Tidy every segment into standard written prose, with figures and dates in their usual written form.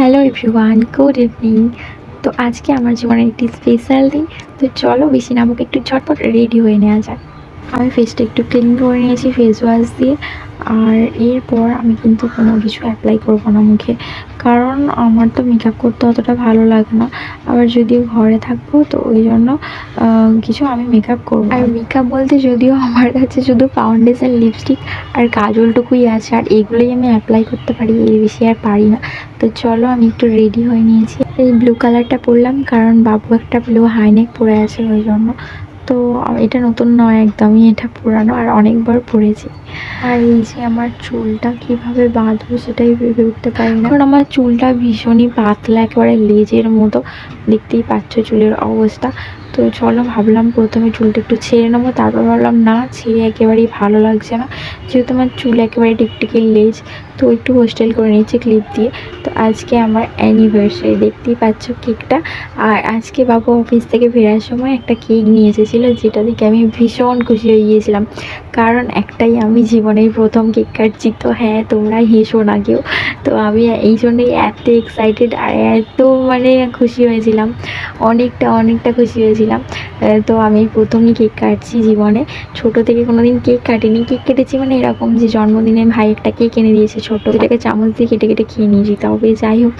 Hello everyone, good evening. তো আজকে আমার জীবনের একটি স্পেশাল দিন। তো চলো বেশি না আমাকে একটু ঝটপট রেডি হয়ে নেওয়া যাক। আমি ফেসটা একটু ক্লিন করে নিয়েছি ফেস ওয়াশ দিয়ে। আর এরপর আমি কিন্তু কোনো কিছু অ্যাপ্লাই করব না মুখে, কারণ আমার তো মেকআপ করতে অতটা ভালো লাগে না। আবার যদিও ঘরে থাকবো তো ওই জন্য কিছু আমি মেকআপ করবো। আর মেকআপ বলতে যদিও আমার কাছে শুধু ফাউন্ডেশন, লিপস্টিক আর কাজলটুকুই আছে, আর এগুলোই আমি অ্যাপ্লাই করতে পারি, এর বেশি আর পারি না। তো চলো আমি একটু রেডি হয়ে নিয়েছি। এই ব্লু কালারটা পরলাম কারণ বাবু একটা ব্লু হাইনেক পরে আছে ওই জন্য। তো এটা নতুন নয় একদমই, এটা পুরানো আর অনেকবার পরেছি। আর এই যে আমার চুলটা কিভাবে বাঁধবো সেটাই ভেবে উঠতে পারি না, কারণ আমার চুলটা ভীষণই পাতলা, একেবারে লেজের মতো। দেখতেই পাচ্ছ চুলের অবস্থা। তো চলো ভাবলাম প্রথমে চুলটা একটু ছেড়ে নেবো, তারপর ভাবলাম না, ছেড়ে একেবারেই ভালো লাগছে না, যেহেতু আমার চুল একেবারে টিকটিকি লেজ। তো একটু হোস্টেল করে নিয়েছি ক্লিপ দিয়ে। তো আজকে আমার অ্যানিভার্সারি, দেখতেই পাচ্ছ কেকটা। আর আজকে বাবু অফিস থেকে ফেরার সময় একটা কেক নিয়ে এসেছিলো, যেটা দেখে আমি ভীষণ খুশি হয়ে গিয়েছিলাম, কারণ একটাই আমি জীবনের প্রথম কেক কাটছি। তো হ্যাঁ, তোমরা হেসো না কেউ। তো আমি এই জন্যই এত এক্সাইটেড আর এত খুশি হয়েছিলাম, অনেকটা খুশি হয়েছিলাম। তো আমি প্রথমই কেক কাটছি জীবনে। ছোটো থেকে কোনো দিন কেক কাটিনি। কেক কেটেছি এরকম যে জন্মদিনে ভাই একটা কেক এনে দিয়েছে ছোটো, এটাকে চামচ দিয়ে কেটে কেটে খেয়ে নিয়েছি। তবে যাই হোক,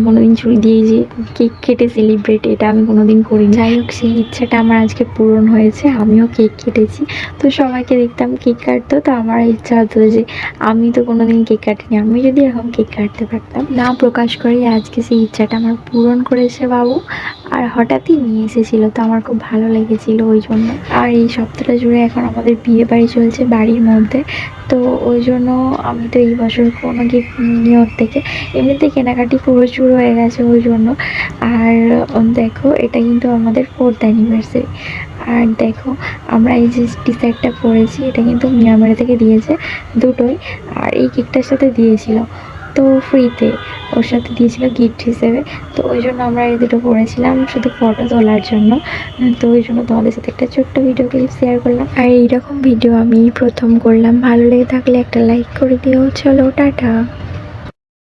কোনো দিন ছুরি দিয়ে যে কেক কেটে সেলিব্রেট, এটা আমি কোনো দিন করিনি। যাই হোক, সেই ইচ্ছাটা আমার আজকে পূরণ হয়েছে, আমিও কেক কেটেছি। তো সবাইকে দেখতাম কেক কাটতো, তো আমার ইচ্ছা হতো যে আমি তো কোনো দিন কেক কাটিনি, আমি যদি এরকম কেক কাটতে পারতাম। না প্রকাশ করে আজকে সেই ইচ্ছাটা আমার পূরণ করেছে বাবু। আর হঠাৎই নিয়ে এসেছিলো, তো আমার খুব ভালো লেগেছিলো ওই জন্য। আর এই সপ্তাহটা জুড়ে এখন আমাদের বিয়ে বাড়ি চলছে বাড়ির মধ্যে। তো ওই জন্য আমি তো এই বছর কোনো গিফট নিইনি ওর থেকে, এমনিতে কেনাকাটি প্রচুর হয়ে গেছে ওই জন্য। আর দেখো, এটা কিন্তু আমাদের 4th অ্যানিভার্সারি। আর দেখো, আমরা এই যে টি শার্টটা পরেছি, এটা কিন্তু মিয়ামারি থেকে দিয়েছে দুটোই। আর এই কেকটার সাথে দিয়েছিল তো ফ্রিতে, ওর সাথে দিয়েছিল গিফট হিসেবে। তো ওই জন্য আমরা এই দুটো পরেছিলাম শুধু ফটো তোলার জন্য। তো ওই জন্য তোমাদের সাথে একটা ছোট্ট ভিডিও ক্লিপ শেয়ার করলাম। আর এইরকম ভিডিও আমি প্রথম করলাম। ভালো লেগে থাকলে একটা লাইক করে দিও। চলো টাটা।